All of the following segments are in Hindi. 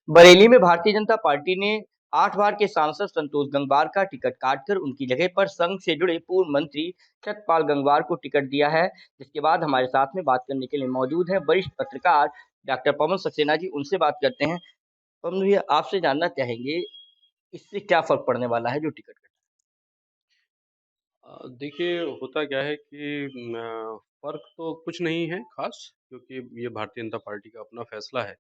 बरेली में भारतीय जनता पार्टी ने 8 बार के सांसद संतोष गंगवार का टिकट काटकर उनकी जगह पर संघ से जुड़े पूर्व मंत्री सतपाल गंगवार को टिकट दिया है। जिसके बाद हमारे साथ में बात करने के लिए मौजूद हैं वरिष्ठ पत्रकार डॉक्टर पवन सक्सेना जी, उनसे बात करते हैं। पवन भैया, आपसे जानना चाहेंगे इससे क्या फ़र्क पड़ने वाला है जो टिकट कटा? देखिए होता क्या है कि फ़र्क तो कुछ नहीं है ख़ास क्योंकि ये भारतीय जनता पार्टी का अपना फ़ैसला है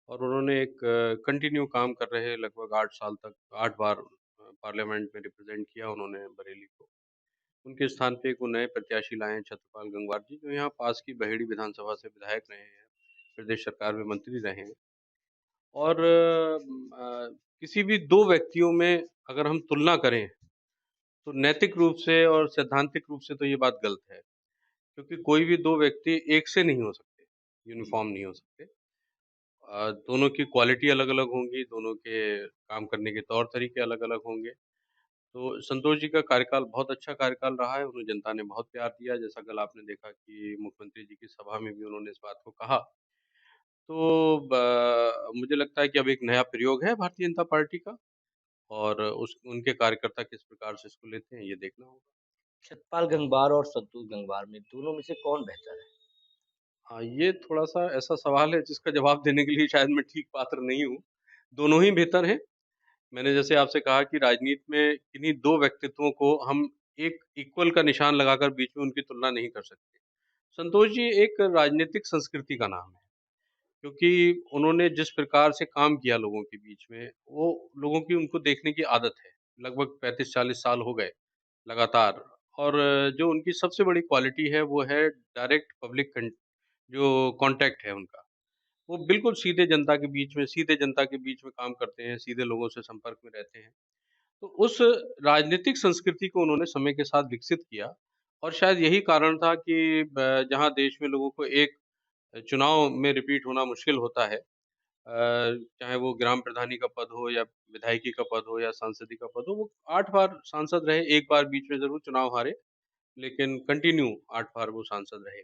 और उन्होंने एक कंटिन्यू काम कर रहे हैं लगभग 8 साल तक 8 बार पार्लियामेंट में रिप्रेज़ेंट किया उन्होंने बरेली को। उनके स्थान पे एक वो नए प्रत्याशी लाए हैं छत्रपाल गंगवार जी जो यहाँ पास की बहेड़ी विधानसभा से विधायक रहे हैं, प्रदेश सरकार में मंत्री रहे हैं और किसी भी 2 व्यक्तियों में अगर हम तुलना करें, तो नैतिक रूप से और सैद्धांतिक रूप से तो ये बात गलत है। क्योंकि कोई भी 2 व्यक्ति एक से नहीं हो सकते, यूनिफ़ॉर्म नहीं हो सकते। दोनों की क्वालिटी अलग-अलग होंगी, दोनों के काम करने के तौर-तरीके अलग-अलग होंगे। तो संतोष जी का कार्यकाल बहुत अच्छा कार्यकाल रहा है, उन्हें जनता ने बहुत प्यार दिया, जैसा कल आपने देखा कि मुख्यमंत्री जी की सभा में भी उन्होंने इस बात को कहा। तो मुझे लगता है कि अब एक नया प्रयोग है भारतीय जनता पार्टी का और उस उनके कार्यकर्ता किस प्रकार से इसको लेते हैं, ये देखना होगा। सतपाल गंगवार और संतोष गंगवार में दोनों में से कौन बेहतर है? हाँ, ये थोड़ा-सा ऐसा सवाल है जिसका जवाब देने के लिए शायद मैं ठीक पात्र नहीं हूँ। दोनों ही बेहतर हैं। मैंने जैसे आपसे कहा कि राजनीति में किन्हीं 2 व्यक्तित्वों को हम एक इक्वल का निशान लगाकर बीच में उनकी तुलना नहीं कर सकते। संतोष जी एक राजनीतिक संस्कृति का नाम है, क्योंकि उन्होंने जिस प्रकार से काम किया लोगों के बीच में, वो लोगों की उनको देखने की आदत है। लगभग 35-40 साल हो गए लगातार और जो उनकी सबसे बड़ी क्वालिटी है, वो है डायरेक्ट पब्लिक जो कॉन्टैक्ट है उनका। वो बिल्कुल सीधे जनता के बीच में काम करते हैं, सीधे लोगों से संपर्क में रहते हैं। तो उस राजनीतिक संस्कृति को उन्होंने समय के साथ विकसित किया और शायद यही कारण था कि जहाँ देश में लोगों को एक चुनाव में रिपीट होना मुश्किल होता है चाहे वो ग्राम प्रधानी का पद हो या विधायकी का पद हो या सांसदी का पद हो, वो 8 बार सांसद रहे, 1 बार बीच में ज़रूर चुनाव हारे, लेकिन कंटिन्यू 8 बार वो सांसद रहे।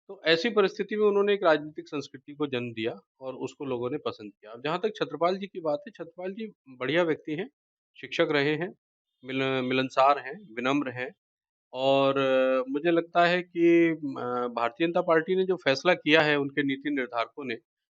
तो ऐसी परिस्थिति में उन्होंने एक राजनीतिक संस्कृति को जन्म दिया और उसको लोगों ने पसंद किया। अब जहाँ तक छत्रपाल जी की बात है, छत्रपाल जी बढ़िया व्यक्ति हैं, शिक्षक रहे हैं, मिलनसार हैं, विनम्र हैं और मुझे लगता है कि भारतीय जनता पार्टी ने जो फैसला किया है उनके नीति निर्धारकों ने,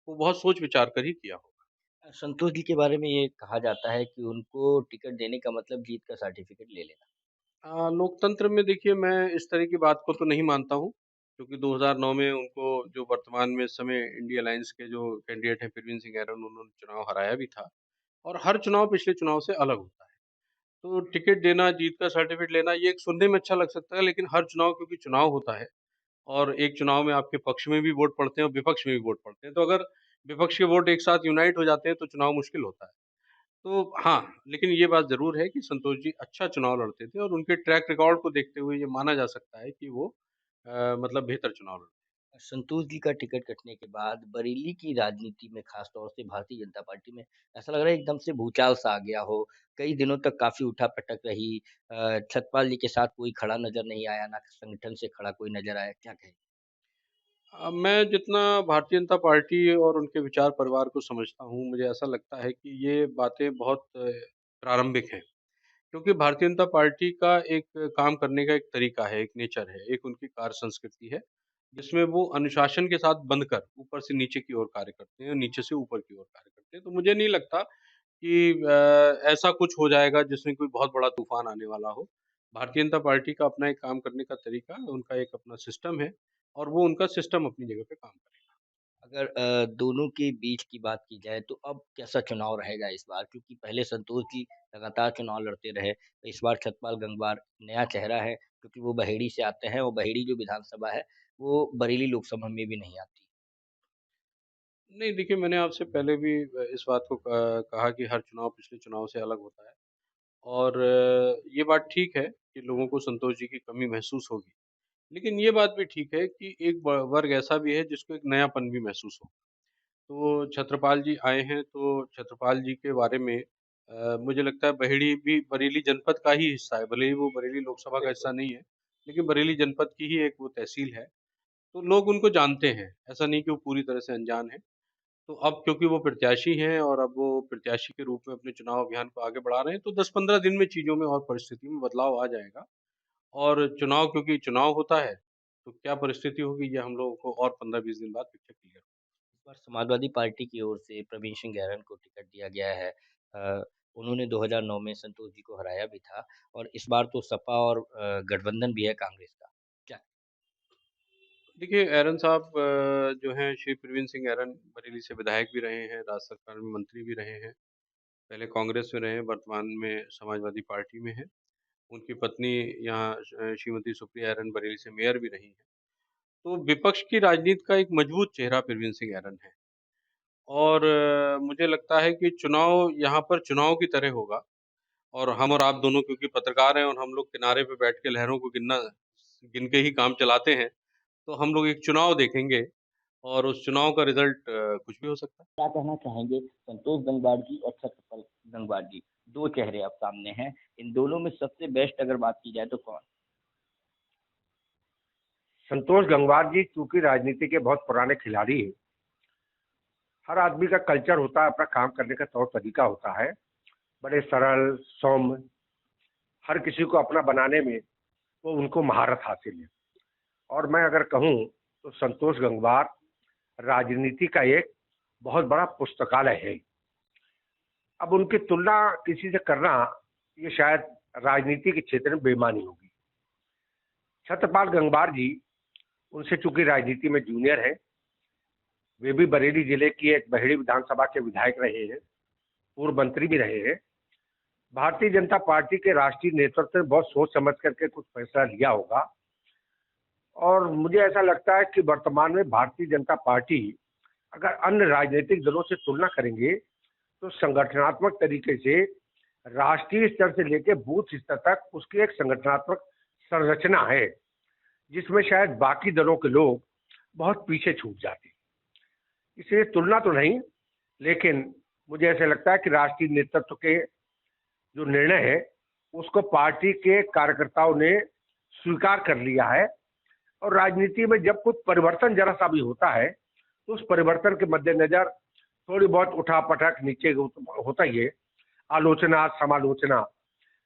वो बहुत सोच-विचार कर ही किया होगा। संतोष जी के बारे में ये कहा जाता है कि उनको टिकट देने का मतलब जीत का सर्टिफ़िकेट ले लेना। लोकतंत्र में देखिए मैं इस तरह की बात को तो नहीं मानता हूँ, क्योंकि 2009 में उनको जो वर्तमान में इस समय इंडिया अलायंस के जो कैंडिडेट हैं परवीन सिंह ऐरन उन्होंने चुनाव हराया भी था और हर चुनाव पिछले चुनाव से अलग होता है। तो टिकट देना, जीत का सर्टिफ़िकेट लेना ये एक सुनने में अच्छा लग सकता है लेकिन हर चुनाव क्योंकि चुनाव होता है और एक चुनाव में आपके पक्ष में भी वोट पड़ते हैं और विपक्ष में भी वोट पड़ते हैं। तो अगर विपक्ष के वोट एक साथ यूनाइट हो जाते हैं तो चुनाव मुश्किल होता है। तो हाँ, लेकिन ये बात ज़रूर है कि संतोष जी अच्छा चुनाव लड़ते थे और उनके ट्रैक रिकॉर्ड को देखते हुए ये माना जा सकता है कि वो मतलब बेहतर चुनाव लड़ते हैं। संतोष जी का टिकट कटने के बाद बरेली की राजनीति में खास तौर से भारतीय जनता पार्टी में ऐसा लग रहा है एकदम से भूचाल सा आ गया हो। कई दिनों तक काफ़ी उठा-पटक रही। सतपाल जी के साथ कोई खड़ा नज़र नहीं आया, ना संगठन से खड़ा कोई नज़र आया। क्या कहें? मैं जितना भारतीय जनता पार्टी और उनके विचार परिवार को समझता हूँ, मुझे ऐसा लगता है कि ये बातें बहुत प्रारंभिक हैं। क्योंकि भारतीय जनता पार्टी का एक काम करने का एक तरीका है, एक नेचर है, एक उनकी कार्य संस्कृति है, जिसमें वो अनुशासन के साथ बंधकर ऊपर से नीचे की ओर कार्य करते हैं और नीचे से ऊपर की ओर कार्य करते हैं। तो मुझे नहीं लगता कि ऐसा कुछ हो जाएगा जिसमें कोई बहुत बड़ा तूफ़ान आने वाला हो। भारतीय जनता पार्टी का अपना एक काम करने का तरीका, उनका एक अपना सिस्टम है और वो उनका सिस्टम अपनी जगह पे काम करेगा। अगर दोनों के बीच की बात की जाए तो अब कैसा चुनाव रहेगा इस बार? क्योंकि पहले संतोष जी लगातार चुनाव लड़ते रहे, तो इस बार सतपाल गंगवार नया चेहरा है क्योंकि वो बहेड़ी से आते हैं और बहेड़ी जो विधानसभा है, वो बरेली लोकसभा में भी नहीं आती। नहीं देखिए, मैंने आपसे पहले भी इस बात को कहा कि हर चुनाव पिछले चुनाव से अलग होता है और ये बात ठीक है कि लोगों को संतोष जी की कमी महसूस होगी। लेकिन ये बात भी ठीक है कि एक वर्ग ऐसा भी है जिसको एक नयापन भी महसूस हो। तो छत्रपाल जी आए हैं तो छत्रपाल जी के बारे में मुझे लगता है बहेड़ी भी बरेली जनपद का ही हिस्सा है। भले ही वो बरेली लोकसभा का बिल्कुल। हिस्सा नहीं है, लेकिन बरेली जनपद की ही एक वो तहसील है। तो लोग उनको जानते हैं, ऐसा नहीं कि वो पूरी तरह से अनजान हैं। तो अब क्योंकि वो प्रत्याशी हैं और अब वो प्रत्याशी के रूप में अपने चुनाव अभियान को आगे बढ़ा रहे हैं, तो 10-15 दिन में चीज़ों में और परिस्थिति में बदलाव आ जाएगा। और चुनाव क्योंकि चुनाव होता है, तो क्या परिस्थिति होगी ये हम लोगों को और 15-20 दिन बाद पिक्चर क्लियर इस बार समाजवादी पार्टी की ओर से प्रवीण सिंह गैरन को टिकट दिया गया है। उन्होंने 2009 में संतोष जी को हराया भी था और इस बार तो सपा और गठबंधन भी है कांग्रेस का। क्या देखिए, एरन साहब जो हैं श्री प्रवीण सिंह एरन बरेली से विधायक भी रहे हैं, राज्य सरकार में मंत्री भी रहे हैं। पहले कांग्रेस में रहे हैं, वर्तमान में समाजवादी पार्टी में हैं। उनकी पत्नी यहाँ श्रीमती सुप्रिया एरन बरेली से मेयर भी रही हैं। तो विपक्ष की राजनीति का एक मजबूत चेहरा प्रवीण सिंह एरन है और मुझे लगता है कि चुनाव यहाँ पर चुनाव की तरह होगा और हम और आप दोनों क्योंकि पत्रकार हैं और हम लोग किनारे पे बैठ के लहरों को गिन के ही काम चलाते हैं, तो हम लोग एक चुनाव देखेंगे और उस चुनाव का रिज़ल्ट कुछ भी हो सकता है। क्या कहना चाहेंगे संतोष गंगवार जी और छत्रपति गंगवार जी, 2 चेहरे अब सामने हैं। इन दोनों में सबसे बेस्ट अगर बात की जाए तो कौन? संतोष गंगवार जी चूंकि राजनीति के बहुत पुराने खिलाड़ी हैं। हर आदमी का कल्चर होता है, अपना काम करने का तौर तरीका होता है, बड़े सरल सौम्य, हर किसी को अपना बनाने में वो उनको महारत हासिल है। और मैं अगर कहूँ तो संतोष गंगवार राजनीति का एक बहुत बड़ा पुस्तकालय है। अब उनकी तुलना किसी से करना ये शायद राजनीति के क्षेत्र में बेईमानी होगी। छत्रपाल गंगवार जी उनसे चूंकि राजनीति में जूनियर है, वे भी बरेली जिले की एक बहेड़ी विधानसभा के विधायक रहे हैं, पूर्व मंत्री भी रहे हैं। भारतीय जनता पार्टी के राष्ट्रीय नेतृत्व ने बहुत सोच समझ करके कुछ फैसला लिया होगा और मुझे ऐसा लगता है कि वर्तमान में भारतीय जनता पार्टी अगर अन्य राजनीतिक दलों से तुलना करेंगे तो संगठनात्मक तरीके से राष्ट्रीय स्तर से लेकर बूथ स्तर तक उसकी एक संगठनात्मक संरचना है जिसमें शायद बाकी दलों के लोग बहुत पीछे छूट जाते हैं। इसलिए तुलना तो नहीं, लेकिन मुझे ऐसा लगता है कि राष्ट्रीय नेतृत्व के जो निर्णय है उसको पार्टी के कार्यकर्ताओं ने स्वीकार कर लिया है और राजनीति में जब कुछ परिवर्तन जरा सा भी होता है तो उस परिवर्तन के मद्देनजर थोड़ी बहुत उठापटक नीचे होता ही है, आलोचना समालोचना।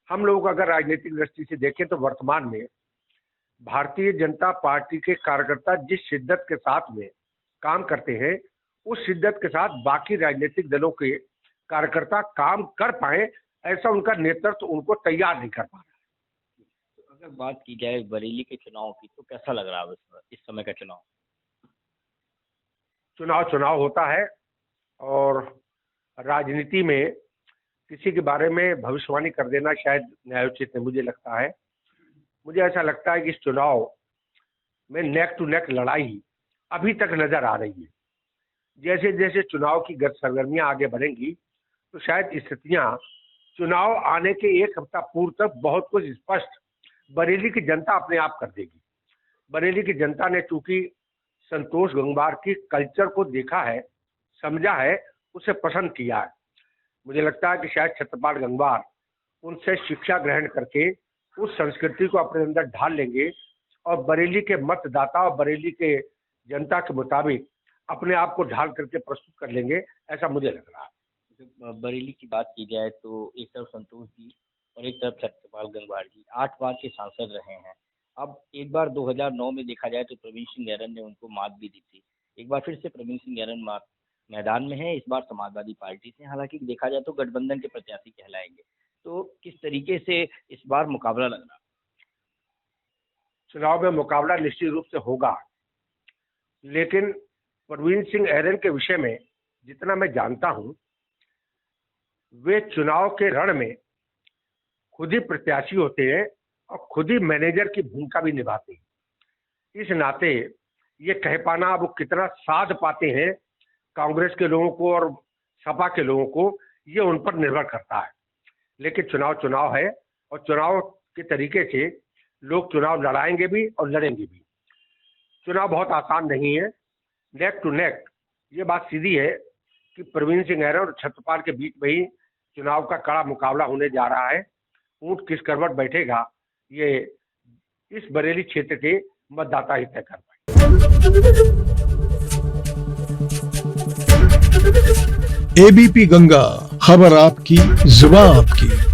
हम लोग अगर राजनीतिक दृष्टि से देखें तो वर्तमान में भारतीय जनता पार्टी के कार्यकर्ता जिस शिद्दत के साथ में काम करते हैं उस शिद्दत के साथ बाकी राजनीतिक दलों के कार्यकर्ता काम कर पाए, ऐसा उनका नेतृत्व उनको तैयार नहीं कर पा रहा है। तो अगर बात की जाए बरेली के चुनाव की तो कैसा लग रहा है इस समय का चुनाव? चुनाव होता है और राजनीति में किसी के बारे में भविष्यवाणी कर देना शायद न्यायोचित नहीं मुझे लगता है। मुझे ऐसा लगता है कि इस चुनाव में नेक टू नेक लड़ाई अभी तक नजर आ रही है। जैसे जैसे चुनाव की सरगर्मियां आगे बढ़ेंगी तो शायद स्थितियां चुनाव आने के एक हफ्ता पूर्व तक बहुत कुछ स्पष्ट बरेली की जनता अपने आप कर देगी। बरेली की जनता ने चूंकि संतोष गंगवार की कल्चर को देखा है, समझा है, उसे पसंद किया है। मुझे लगता है कि शायद छत्रपाल गंगवार उनसे शिक्षा ग्रहण करके उस संस्कृति को अपने अंदर ढाल लेंगे और बरेली के मतदाता और बरेली के जनता के मुताबिक अपने आप को ढाल करके प्रस्तुत कर लेंगे, ऐसा मुझे लग रहा है। जब बरेली की बात की जाए तो एक तरफ संतोष जी और एक तरफ छत्रपाल गंगवार जी 8 बार के सांसद रहे हैं। अब एक बार 2009 में देखा जाए तो प्रवीण सिंह गैरन ने उनको मात भी दी थी। एक बार फिर से प्रवीण सिंह गैरन मैदान में है, इस बार समाजवादी पार्टी से। हालांकि देखा जाए तो गठबंधन के प्रत्याशी कहलाएंगे। तो किस तरीके से इस बार मुकाबला लग रहा? चुनाव में मुकाबला निश्चित रूप से होगा, लेकिन प्रवीण सिंह ऐरन के विषय में जितना मैं जानता हूं, वे चुनाव के रण में खुद ही प्रत्याशी होते हैं और खुद ही मैनेजर की भूमिका भी निभाते हैं। इस नाते ये कह पाना वो कितना साध पाते हैं कांग्रेस के लोगों को और सपा के लोगों को, ये उन पर निर्भर करता है। लेकिन चुनाव है और चुनाव के तरीके से लोग चुनाव लड़ाएंगे भी और लड़ेंगे भी। चुनाव बहुत आसान नहीं है, नेक टू नेक ये बात सीधी है कि प्रवीण सिंह ऐरन और छत्रपाल के बीच में ही चुनाव का कड़ा मुकाबला होने जा रहा है। ऊंट किस करवट बैठेगा ये इस बरेली क्षेत्र के मतदाता ही तय कर पाएंगे। एबीपी गंगा, खबर आपकी, जुबान आपकी।